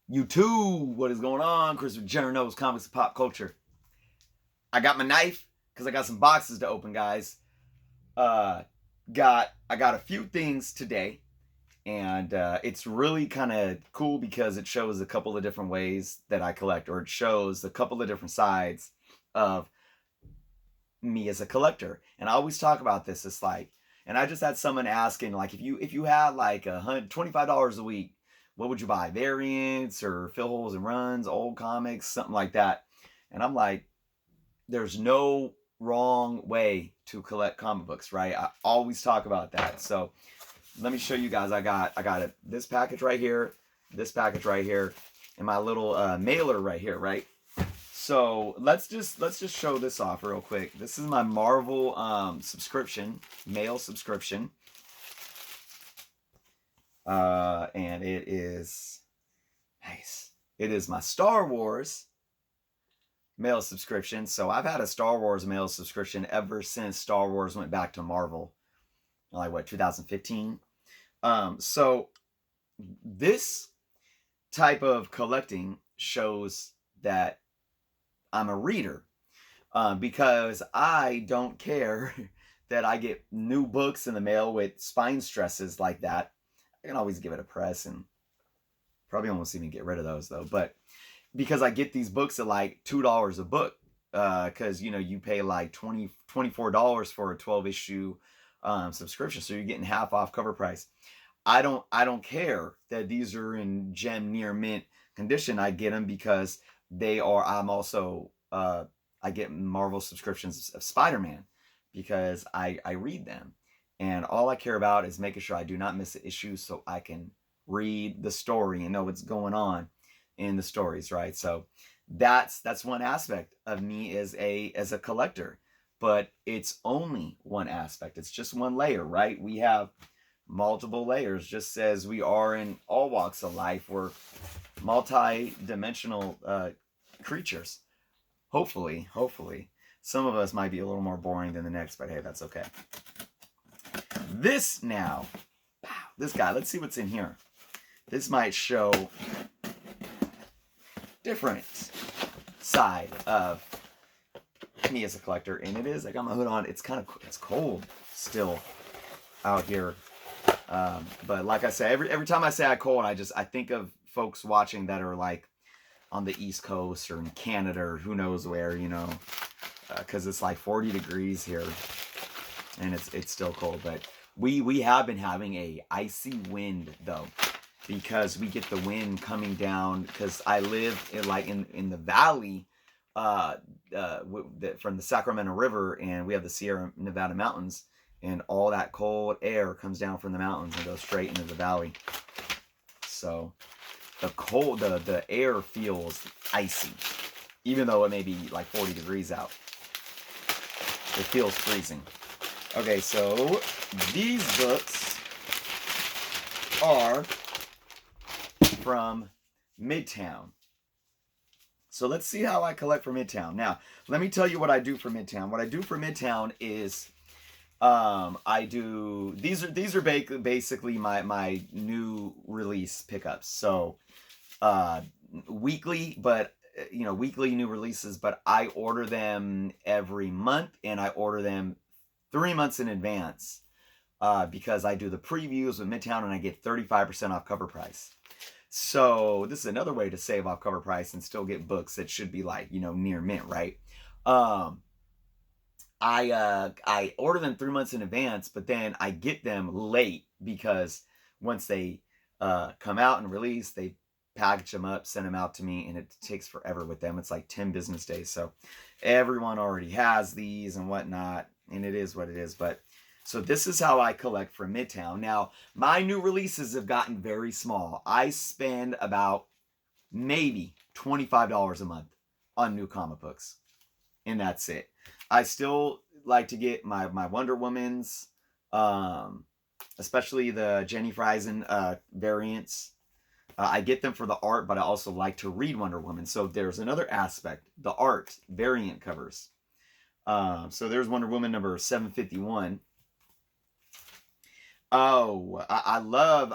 YouTube, what is going on? Chris Jenner knows comics and pop culture. I got my knife because I got some boxes to open, guys. I got a few things today, and it's really kind of cool because it shows a couple of different ways that I collect, or it shows a couple of different sides of me as a collector. And I always talk about this. It's like, and I just had someone asking, like, if you had like $25 a week, what would you buy? Variants or fill holes and runs, old comics, something like that. And I'm like, there's no wrong way to collect comic books, right? I always talk about that. So let me show you guys. I got this package right here, this package right here, and my little mailer right here, right? So let's just show this off real quick. This is my Marvel subscription, mail subscription. And it is nice. It is my Star Wars mail subscription. So I've had a Star Wars mail subscription ever since Star Wars went back to Marvel. Like what, 2015? So this type of collecting shows that I'm a reader, because I don't care that I get new books in the mail with spine stresses like that. I can always give it a press and probably almost even get rid of those though. But because I get these books at like $2 a book, because you pay like $24 for a 12 issue subscription, so you're getting half off cover price. I don't care that these are in gem near mint condition. I get them because they are. I'm also I get Marvel subscriptions of Spider-Man because I read them, and all I care about is making sure I do not miss an issue, so I can read the story and know what's going on in the stories, right? So that's one aspect of me as a collector, but it's only one aspect. It's just one layer, right? We have multiple layers, just as we are in all walks of life. We're multi-dimensional creatures. Hopefully. Some of us might be a little more boring than the next, but hey, that's okay. This now, this guy, let's see what's in here. This might show different side of me as a collector, and it is, I got my hood on. It's cold still out here. But like I say, every time I say I cold, I think of folks watching that are like on the East Coast or in Canada or who knows where, because it's like 40 degrees here, and it's still cold. But we have been having a icy wind though, because we get the wind coming down, because I live in the valley from the Sacramento River, and we have the Sierra Nevada mountains, and all that cold air comes down from the mountains and goes straight into the valley. So the air feels icy, even though it may be like 40 degrees out. It feels freezing. Okay, so these books are from Midtown. So let's see how I collect for Midtown. Now, let me tell you what I do for Midtown. What I do for Midtown is these are basically my new release pickups. So weekly, but weekly new releases, but I order them every month, and I order them 3 months in advance, because I do the previews with Midtown, and I get 35% off cover price. So this is another way to save off cover price and still get books that should be like, near mint, right? I order them 3 months in advance, but then I get them late, because once they come out and release, they package them up, send them out to me, and it takes forever with them. It's like 10 business days. So everyone already has these and whatnot, and it is what it is. But so this is how I collect from Midtown. Now, my new releases have gotten very small. I spend about maybe $25 a month on new comic books, and that's it. I still like to get my Wonder Womans, especially the Jenny Friesen variants. I get them for the art, but I also like to read Wonder Woman. So there's another aspect, the art variant covers. So there's Wonder Woman number 751. Oh, I love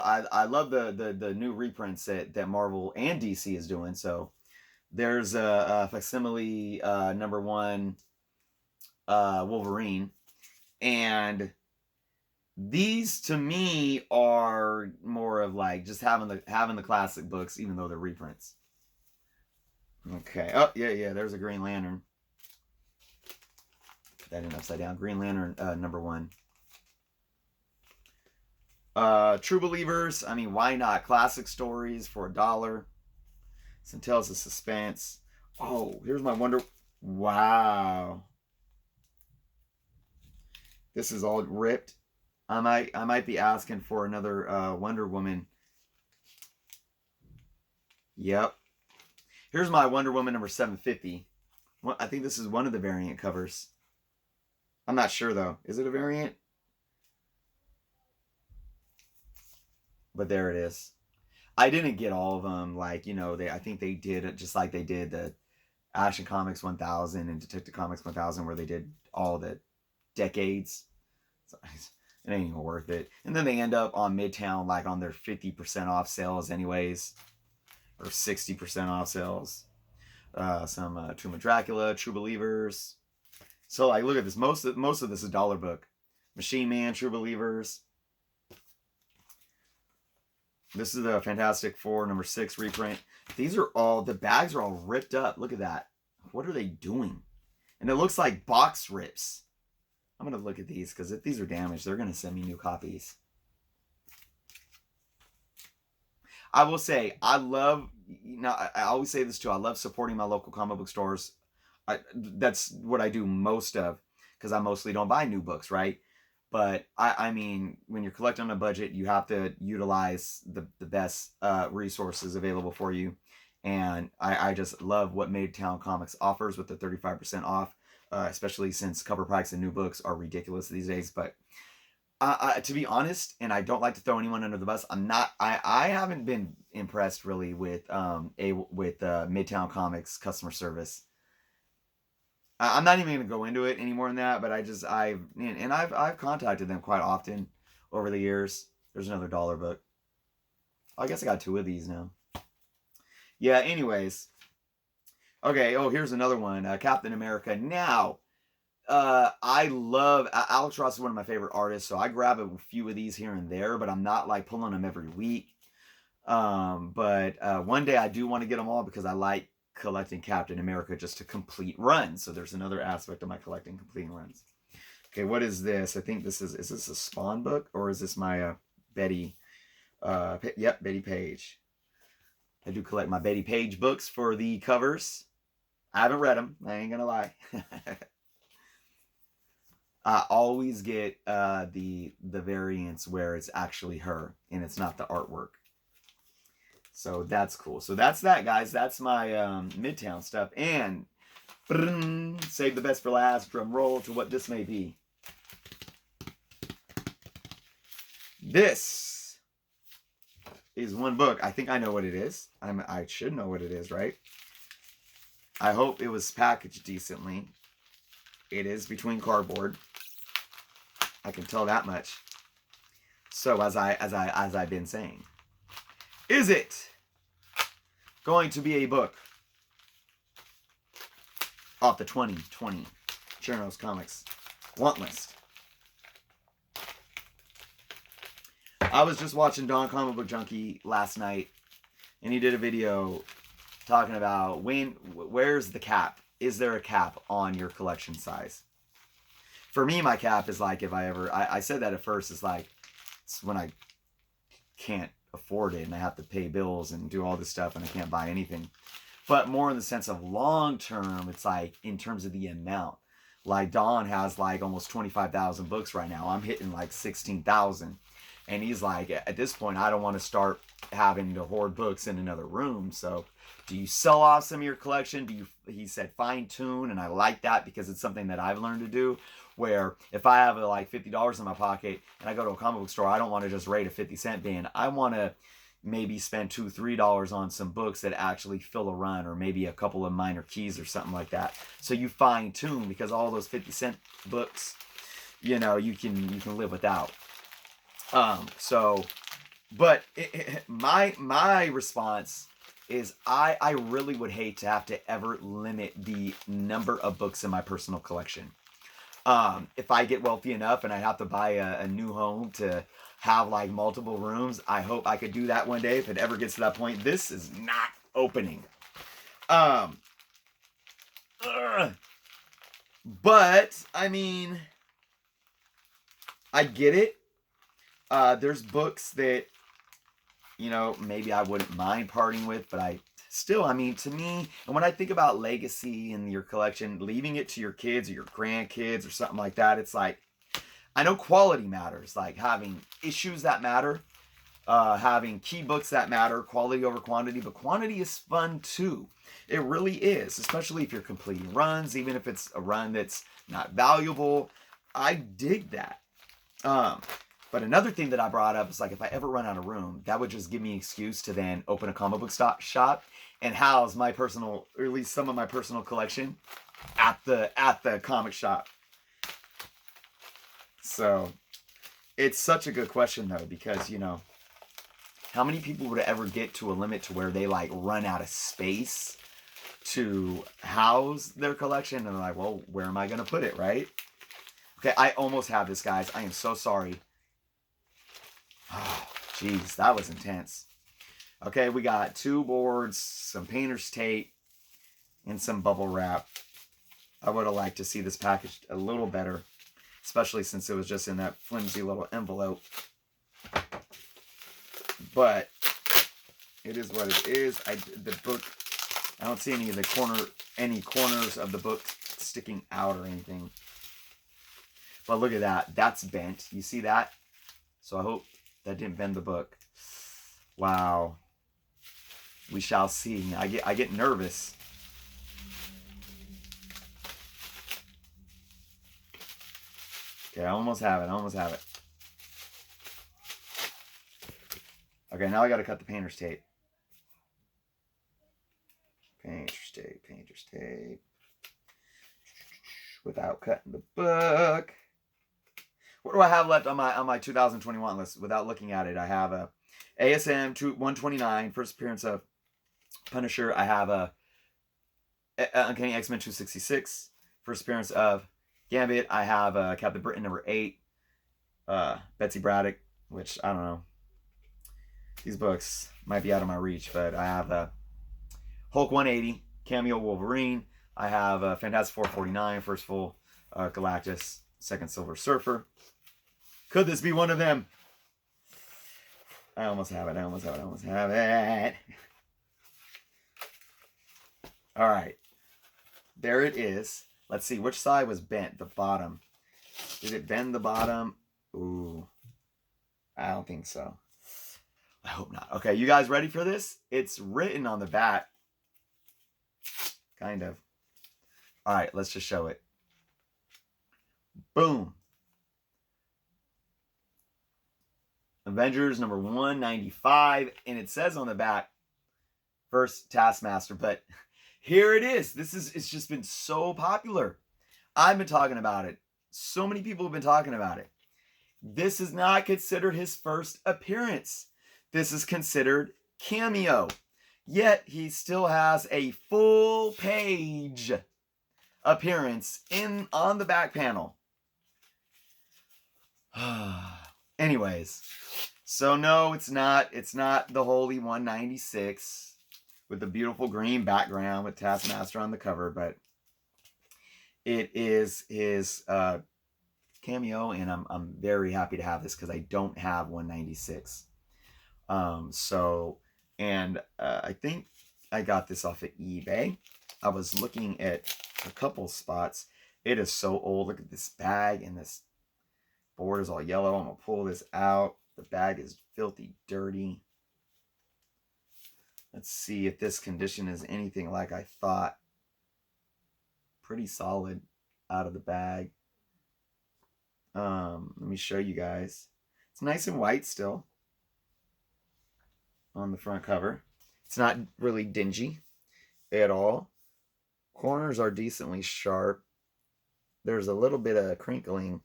the new reprints that Marvel and DC is doing. So there's a facsimile number one Wolverine, and these to me are more of like just having the classic books, even though they're reprints. Okay. Oh yeah. There's a Green Lantern. Put that in upside down. Green Lantern number one. True Believers. I mean, why not? Classic stories for $1. Some tales of suspense. Oh, here's my Wonder. Wow, this is all ripped. I might be asking for another Wonder Woman. Yep. Here's my Wonder Woman number 750. Well, I think this is one of the variant covers. I'm not sure though. Is it a variant? But there it is. I didn't get all of them. Like, I think they did it just like they did the Action Comics 1000 and Detective Comics 1000, where they did all the decades. So it ain't even worth it. And then they end up on Midtown, like on their 50% off sales, anyways, or 60% off sales. Some Tomb of Dracula, True Believers. So like, look at this. Most of this is dollar book. Machine Man, True Believers. This is the Fantastic Four number 6 reprint. These are all, the bags are all ripped up. Look at that. What are they doing? And it looks like box rips. I'm going to look at these because if these are damaged, they're going to send me new copies. I will say, I love, I always say this too, I love supporting my local comic book stores. That's what I do most of, because I mostly don't buy new books, right? But I mean, when you're collecting on a budget, you have to utilize the best resources available for you. And I just love what Midtown Comics offers with the 35% off, especially since cover price and new books are ridiculous these days. But to be honest, and I don't like to throw anyone under the bus, I haven't been impressed really with Midtown Comics customer service. I'm not even going to go into it any more than that, but I've contacted them quite often over the years. There's another dollar book. I guess I got 2 of these now. Yeah, anyways. Okay, here's another one. Captain America. Now, I love, Alex Ross is one of my favorite artists, so I grab a few of these here and there, but I'm not like pulling them every week. But one day I do want to get them all because I like collecting Captain America just to complete runs. So there's another aspect of my collecting completing runs. Okay, what is this? I think this is this a Spawn book, or is this my Betty? Yep, Betty Page. I do collect my Betty Page books for the covers. I haven't read them. I ain't gonna lie. I always get the variants where it's actually her and it's not the artwork. So that's cool. So that's that, guys. That's my Midtown stuff. And save the best for last. Drum roll to what this may be. This is one book. I think I know what it is. I should know what it is, right? I hope it was packaged decently. It is between cardboard. I can tell that much. So as I've been saying, is it going to be a book off the 2020 Chernos Comics want list? I was just watching Don Comic Book Junkie last night, and he did a video talking about where's the cap? Is there a cap on your collection size? For me, my cap is like if I said that at first, it's like it's when I can't afford it and I have to pay bills and do all this stuff and I can't buy anything. But more in the sense of long term, it's like in terms of the amount. Like Don has like almost 25,000 books right now. I'm hitting like 16,000. And he's like, at this point, I don't want to start having to hoard books in another room. So do you sell off some of your collection? He said fine tune. And I like that because it's something that I've learned to do. Where if I have like $50 in my pocket and I go to a comic book store, I don't want to just rate a 50-cent bin. I want to maybe spend $2, $3 on some books that actually fill a run, or maybe a couple of minor keys or something like that. So you fine tune, because all those 50-cent books, you can live without. So, but my response is I really would hate to have to ever limit the number of books in my personal collection. If I get wealthy enough and I have to buy a new home to have like multiple rooms, I hope I could do that one day if it ever gets to that point. This is not opening. But I mean, I get it. There's books that, you know, maybe I wouldn't mind parting with, but I mean, to me, and when I think about legacy in your collection, leaving it to your kids or your grandkids or something like that, it's like, I know quality matters, like having issues that matter, having key books that matter, quality over quantity, but quantity is fun too. It really is, especially if you're completing runs, even if it's a run that's not valuable. I dig that. But another thing that I brought up is like, if I ever run out of room, that would just give me an excuse to then open a comic book shop and house my personal, or at least some of my personal collection at the comic shop. So it's such a good question though, because, you know, how many people would ever get to a limit to where they like run out of space to house their collection, and they're like, well, where am I going to put it, right? Okay, I almost have this, guys. I am so sorry. Oh, jeez, that was intense. Okay, we got 2 boards, some painter's tape, and some bubble wrap. I would have liked to see this packaged a little better, especially since it was just in that flimsy little envelope. But it is what it is. The book, I don't see any corners of the book sticking out or anything. But look at that. That's bent. You see that? So I hope that didn't bend the book. Wow. We shall see. I get nervous. Okay, I almost have it. Okay, now I got to cut the painter's tape. Painter's tape. Without cutting the book. What do I have left on my 2021 list? Without looking at it, I have a ASM 129, first appearance of Punisher. I have a Uncanny X-Men 266, first appearance of Gambit. I have Captain Britain number 8, Betsy Braddock, which I don't know. These books might be out of my reach, but I have Hulk 180, Cameo Wolverine. I have Fantastic Four 49, first full Galactus, second Silver Surfer. Could this be one of them? I almost have it. All right. There it is. Let's see. Which side was bent? The bottom. Did it bend the bottom? Ooh. I don't think so. I hope not. Okay, you guys ready for this? It's written on the back. Kind of. All right, let's just show it. Boom. Avengers number 195, and it says on the back, first Taskmaster, but here it is. It's just been so popular. I've been talking about it. So many people have been talking about it. This is not considered his first appearance. This is considered cameo. Yet he still has a full page appearance on the back panel. Anyways, so no, it's not the Holy 196 with the beautiful green background with Taskmaster on the cover, but it is his cameo, and I'm very happy to have this because I don't have 196. I think I got this off of eBay. I was looking at a couple spots. It is so old. Look at this bag, and this board is all yellow. I'm gonna pull this out. The bag is filthy dirty. Let's see if this condition is anything like I thought. Pretty solid out of the bag. Let me show you guys. It's nice and white still on the front cover. It's not really dingy at all. Corners are decently sharp. There's a little bit of crinkling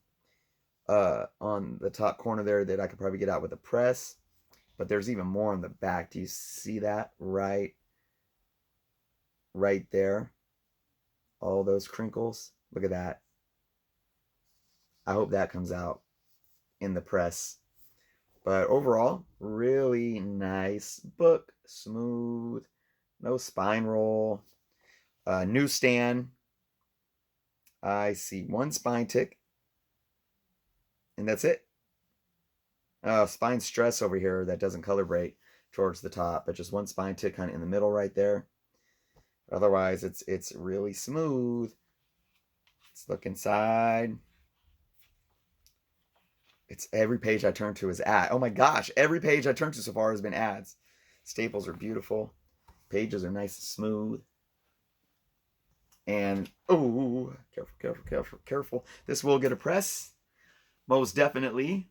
on the top corner there that I could probably get out with a press. But there's even more on the back. Do you see that? Right there. All those crinkles. Look at that. I hope that comes out in the press. But overall, really nice book. Smooth. No spine roll. Newsstand. I see one spine tick. And that's it. Spine stress over here that doesn't color break towards the top. But just one spine tick kind of in the middle right there. Otherwise, it's really smooth. Let's look inside. It's every page I turn to is ad. Oh my gosh, every page I turn to so far has been ads. Staples are beautiful. Pages are nice and smooth. And, oh, careful. This will get a press. Most definitely.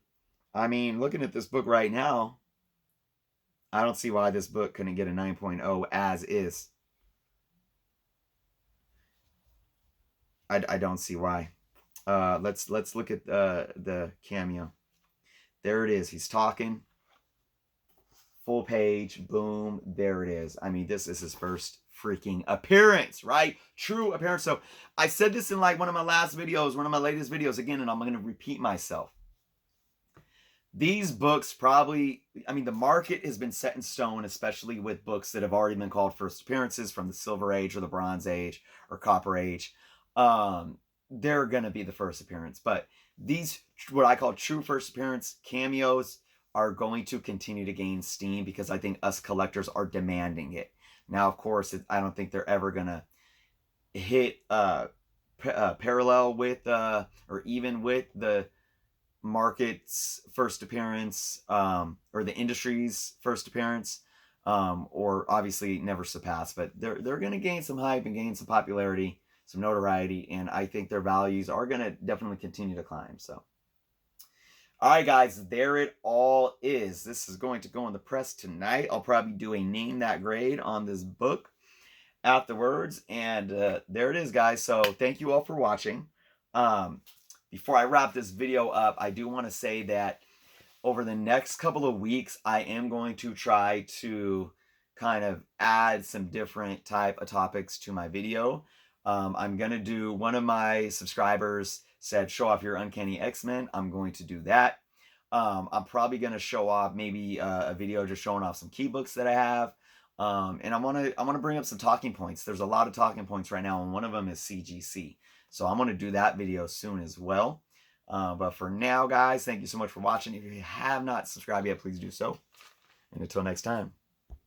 I mean, looking at this book right now, I don't see why this book couldn't get a 9.0 as is. I don't see why. Let's look at the cameo. There it is. He's talking. Full page. Boom. There it is. I mean, this is his first freaking appearance, right? True appearance. So I said this in like one of my last videos, one of my latest videos again, and I'm going to repeat myself. These books probably, I mean, the market has been set in stone, especially with books that have already been called first appearances from the Silver Age or the Bronze Age or Copper Age. They're going to be the first appearance. But these, what I call true first appearance cameos, are going to continue to gain steam because I think us collectors are demanding it. Now, of course, I don't think they're ever going to hit parallel with or even with the market's first appearance or the industry's first appearance, or obviously never surpass. But they're going to gain some hype and gain some popularity, some notoriety, and I think their values are going to definitely continue to climb. So, all right, guys, there it all is. This is going to go in the press tonight. I'll probably do a name that grade on this book afterwards, and there it is, guys. So thank you all for watching. Before I wrap this video up, I do want to say that over the next couple of weeks, I am going to try to kind of add some different type of topics to my video. I'm going to do, one of my subscribers said, show off your Uncanny X-Men. I'm going to do that. I'm probably going to show off maybe a video just showing off some key books that I have. And I want to bring up some talking points. There's a lot of talking points right now, and one of them is CGC. So I'm going to do that video soon as well. But for now, guys, thank you so much for watching. If you have not subscribed yet, please do so. And until next time.